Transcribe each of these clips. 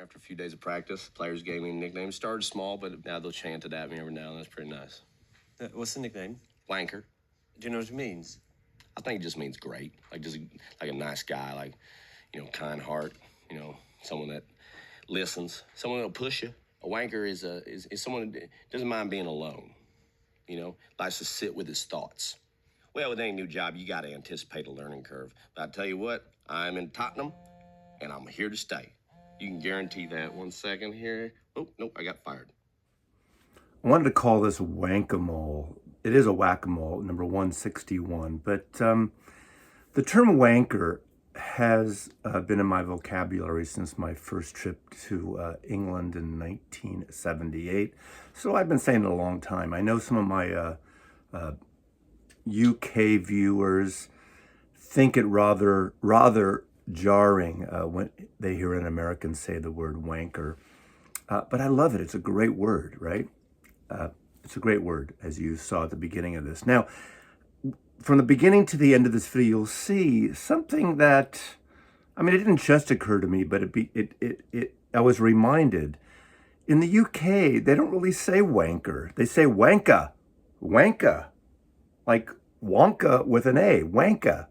After a few days of practice, players gave me nicknames. Started small, but now they'll chant it at me every now and then. That's pretty nice. What's the nickname? Wanker. Do you know what it means? I think it just means great. Like just like a nice guy, like, kind heart, someone that listens, someone that'll push you. A wanker is someone that doesn't mind being alone, likes to sit with his thoughts. Well, with any new job, you got to anticipate a learning curve. But I tell you what, I'm in Tottenham, and I'm here to stay. You can guarantee that. 1 second here. Oh, nope, I got fired. I wanted to call this Wank-A-Mole. It is a whack-a-mole, number 161. But the term wanker has been in my vocabulary since my first trip to England in 1978. So I've been saying it a long time. I know some of my UK viewers think it rather jarring when they hear an American say the word wanker. But I love it. It's a great word, right? It's a great word, as you saw at the beginning of this. Now, from the beginning to the end of this video, you'll see something that, it didn't just occur to me, but I was reminded. In the UK, they don't really say wanker. They say wanka, wanka, like Wonka with an A, wanka.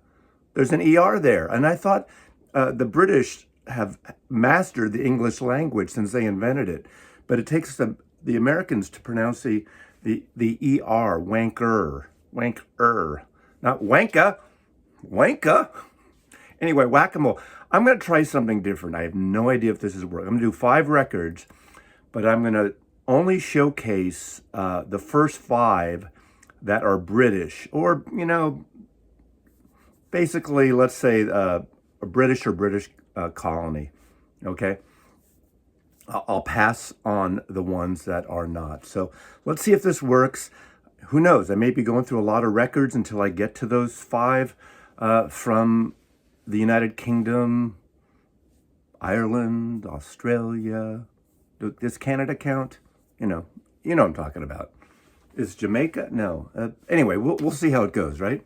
There's an ER there. And I thought the British have mastered the English language since they invented it. But it takes the Americans to pronounce the ER, wanker, wanker, not wanka, wanka. Anyway, whack-a-mole. I'm going to try something different. I have no idea if this is working. I'm going to do 5 records, but I'm going to only showcase the first 5 that are British, or, basically, let's say a British or British colony, okay? I'll pass on the ones that are not. So let's see if this works. Who knows? I may be going through a lot of records until I get to those 5 from the United Kingdom, Ireland, Australia. Does Canada count? You know what I'm talking about. Is Jamaica? No. Anyway, we'll see how it goes, right?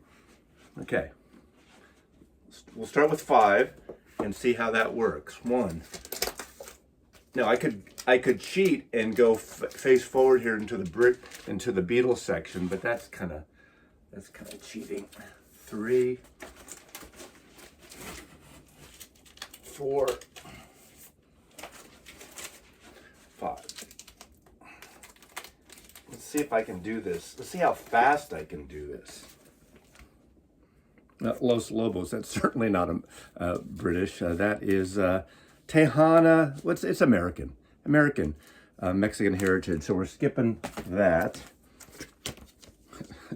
Okay. We'll start with 5 and see how that works. 1. Now I could cheat and go face forward here into the Beatles section, but that's kind of cheating. 3, 4, 5. Let's see if I can do this. Let's see how fast I can do this. Los Lobos, that's certainly not British. That is Tejana, it's American, Mexican heritage. So we're skipping that.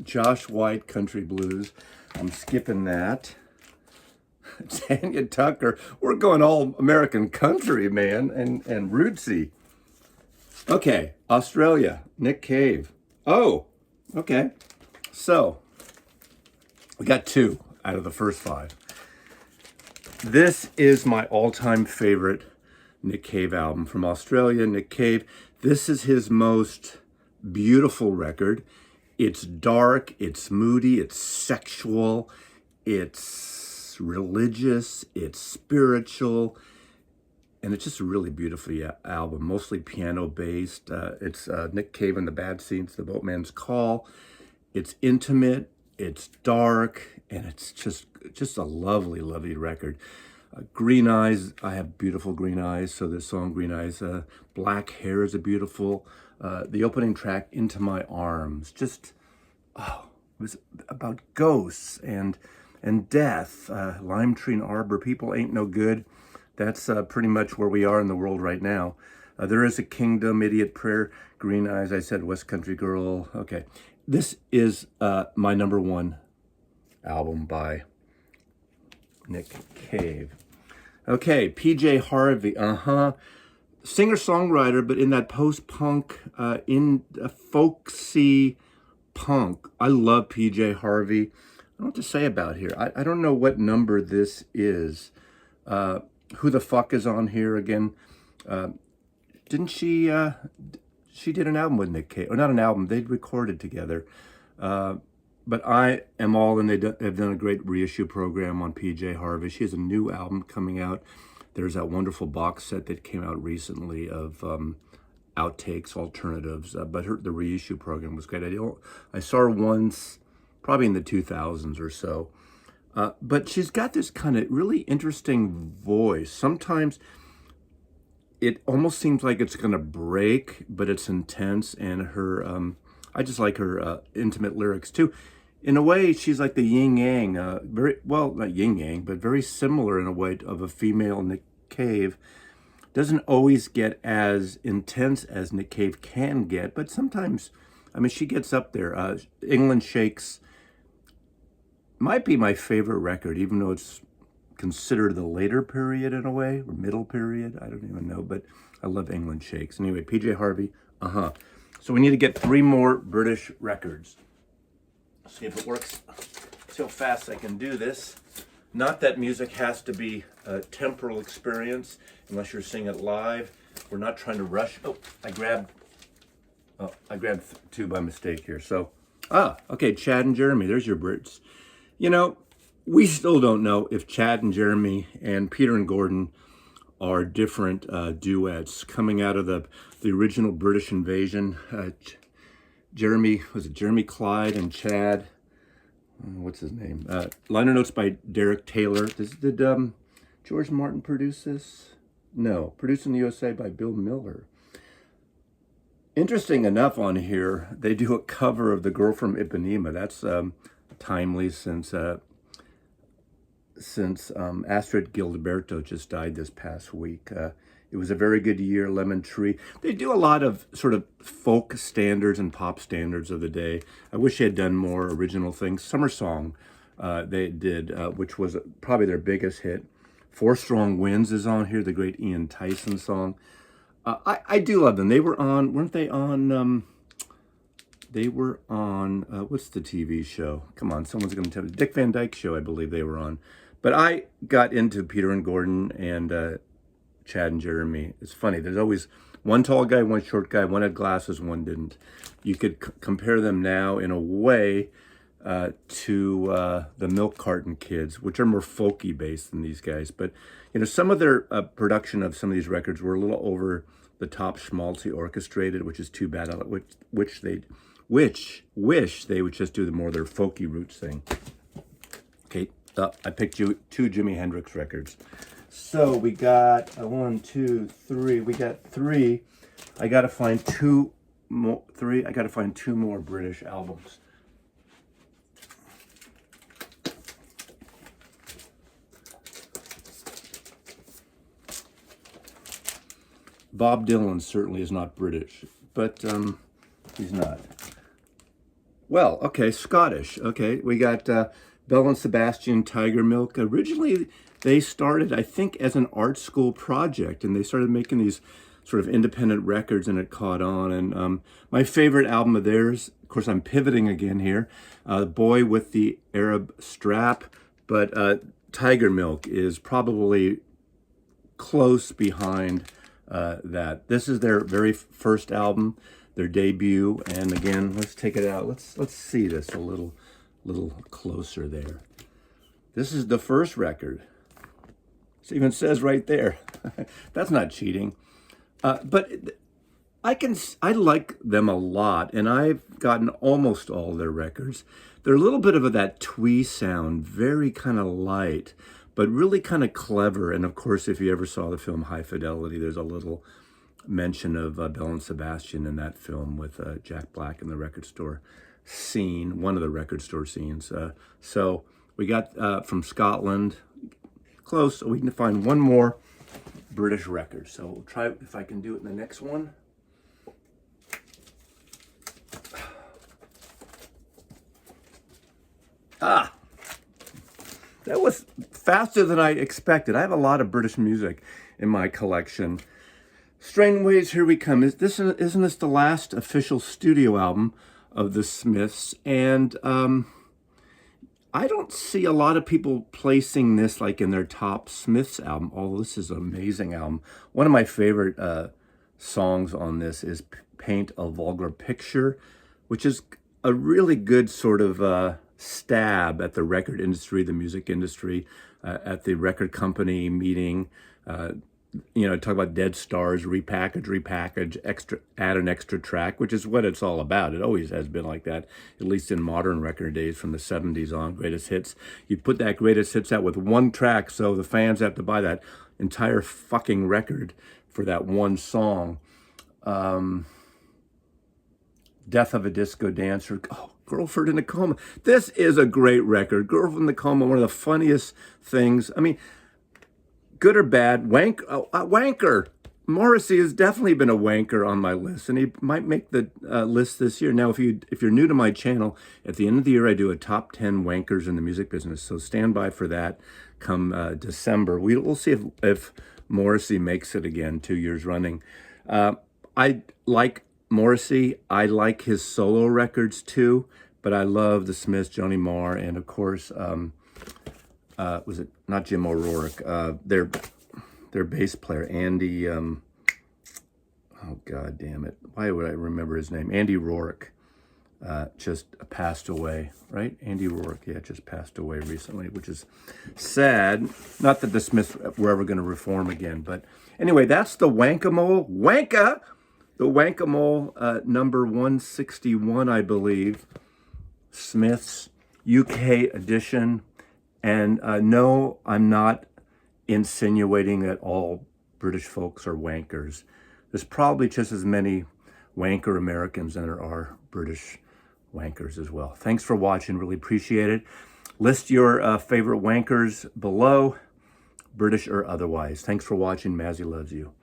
Josh White, Country Blues. I'm skipping that. Tanya Tucker. We're going all American country, man, and rootsy. Okay, Australia, Nick Cave. Oh, okay. So we got 2 out of the first 5. This is my all-time favorite Nick Cave album from Australia. Nick Cave. This is his most beautiful record. It's dark, it's moody, it's sexual, it's religious, it's spiritual, and it's just a really beautiful album, mostly piano-based. It's Nick Cave and the Bad Seeds, The Boatman's Call. It's intimate, it's dark, and it's just a lovely, lovely record. Green Eyes, I have beautiful green eyes, so this song, Green Eyes. Black Hair is a beautiful. The opening track, Into My Arms, it was about ghosts and death. Lime Tree and Arbor, People Ain't No Good. That's pretty much where we are in the world right now. There Is a Kingdom, Idiot Prayer, Green Eyes, I said West Country Girl. Okay, this is my number 1 album by Nick Cave. Okay, PJ Harvey, singer-songwriter, but in that post-punk, in a folksy punk. I love PJ Harvey. I don't know what to say about here. I don't know what number this is. Who the fuck is on here again? Didn't she did an album with Nick Cave, or not an album, they'd recorded together. But I am all in. They've done a great reissue program on PJ Harvey. She has a new album coming out There's that wonderful box set that came out recently of outtakes, alternatives, but the reissue program was great. I saw her once, probably in the 2000s or so. But she's got this kind of really interesting voice. Sometimes it almost seems like it's going to break, but it's intense. And I just like her intimate lyrics too. In a way, she's like the yin yang, very well, not yin yang, but very similar in a way of a female Nick Cave. Doesn't always get as intense as Nick Cave can get, but sometimes, I mean, she gets up there. England Shakes might be my favorite record, even though it's considered the later period in a way, or middle period. I don't even know, but I love England Shakes. Anyway, PJ Harvey, So we need to get 3 more British records. See if it works. See how fast I can do this. Not that music has to be a temporal experience unless you're seeing it live. We're not trying to rush. I grabbed 2 by mistake here. So, okay, Chad and Jeremy, there's your Brits. You know, we still don't know if Chad and Jeremy and Peter and Gordon are different duets coming out of the original British invasion. Jeremy Clyde and Chad, what's his name? Liner notes by Derek Taylor. Did George Martin produce this? No, produced in the USA by Bill Miller. Interesting enough, on here, they do a cover of The Girl from Ipanema. That's timely since Astrid Gilberto just died this past week. It was a very good year, Lemon Tree. They do a lot of sort of folk standards and pop standards of the day. I wish they had done more original things. Summer Song they did, which was probably their biggest hit. Four Strong Winds is on here, the great Ian Tyson song. I do love them. They were on, weren't they on, what's the TV show? Come on, someone's going to tell me. Dick Van Dyke Show, I believe they were on. But I got into Peter and Gordon and Chad and Jeremy. It's funny. There's always one tall guy, one short guy. One had glasses, one didn't. You could compare them now in a way to the Milk Carton Kids, which are more folky based than these guys. But you know, some of their production of some of these records were a little over the top, schmaltzy, orchestrated, which is too bad. Which wish they would just do the more their folky roots thing. Okay, I picked 2 Jimi Hendrix records. So we got 1, 2, 3. We got 3. I got to find 2 more. 3. I got to find 2 more British albums. Bob Dylan certainly is not British, but he's not. Well, okay, Scottish. Okay, we got Belle and Sebastian, Tiger Milk. Originally, they started, I think, as an art school project, and they started making these sort of independent records, and it caught on. And my favorite album of theirs, of course, I'm pivoting again here, Boy with the Arab Strap, but Tiger Milk is probably close behind that. This is their very first album, their debut, and again, let's take it out. Let's see this a little closer there. This is the first record. It even says right there. That's not cheating. But I like them a lot, and I've gotten almost all their records. They're a little bit of that twee sound, very kind of light, but really kind of clever. And of course, if you ever saw the film High Fidelity, there's a little mention of Belle and Sebastian in that film with Jack Black in the record store scene, one of the record store scenes. So we got from Scotland, close, so we can find one more British record. So we'll try if I can do it in the next one. That was faster than I expected. I have a lot of British music in my collection. Strange Ways, Here We Come. Isn't this the last official studio album of the Smiths? And I don't see a lot of people placing this like in their top Smiths album, although this is an amazing album. One of my favorite songs on this is Paint a Vulgar Picture, which is a really good sort of stab at the record industry, the music industry, at the record company meeting You know, talk about dead stars, repackage, add an extra track, which is what it's all about. It always has been like that, at least in modern record days from the 70s on, greatest hits. You put that greatest hits out with one track, so the fans have to buy that entire fucking record for that one song. Death of a Disco Dancer. Oh, Girlfriend in a Coma. This is a great record. Girlfriend in a Coma, one of the funniest things. I mean, good or bad, wanker. Morrissey has definitely been a wanker on my list, and he might make the list this year. Now, if you're new to my channel, at the end of the year, I do a top 10 wankers in the music business, so stand by for that come December. We'll see if Morrissey makes it again 2 years running. I like Morrissey. I like his solo records too, but I love the Smiths, Johnny Marr, and of course, was it not Jim O'Rourke? Their bass player, Andy. Oh God damn it! Why would I remember his name? Andy Rourke just passed away, right? Andy Rourke, yeah, just passed away recently, which is sad. Not that the Smiths were ever going to reform again, but anyway, that's the Wank-A-Mole. The Wank-A-Mole number 161, I believe. Smiths UK edition. And no, I'm not insinuating that all British folks are wankers. There's probably just as many wanker Americans than there are British wankers as well. Thanks for watching. Really appreciate it. List your favorite wankers below, British or otherwise. Thanks for watching. Mazzy loves you.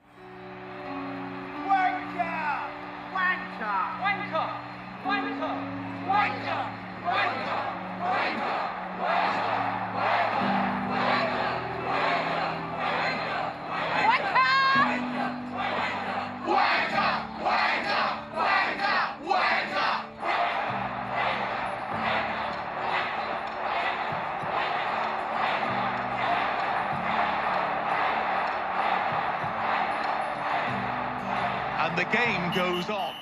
And the game goes on.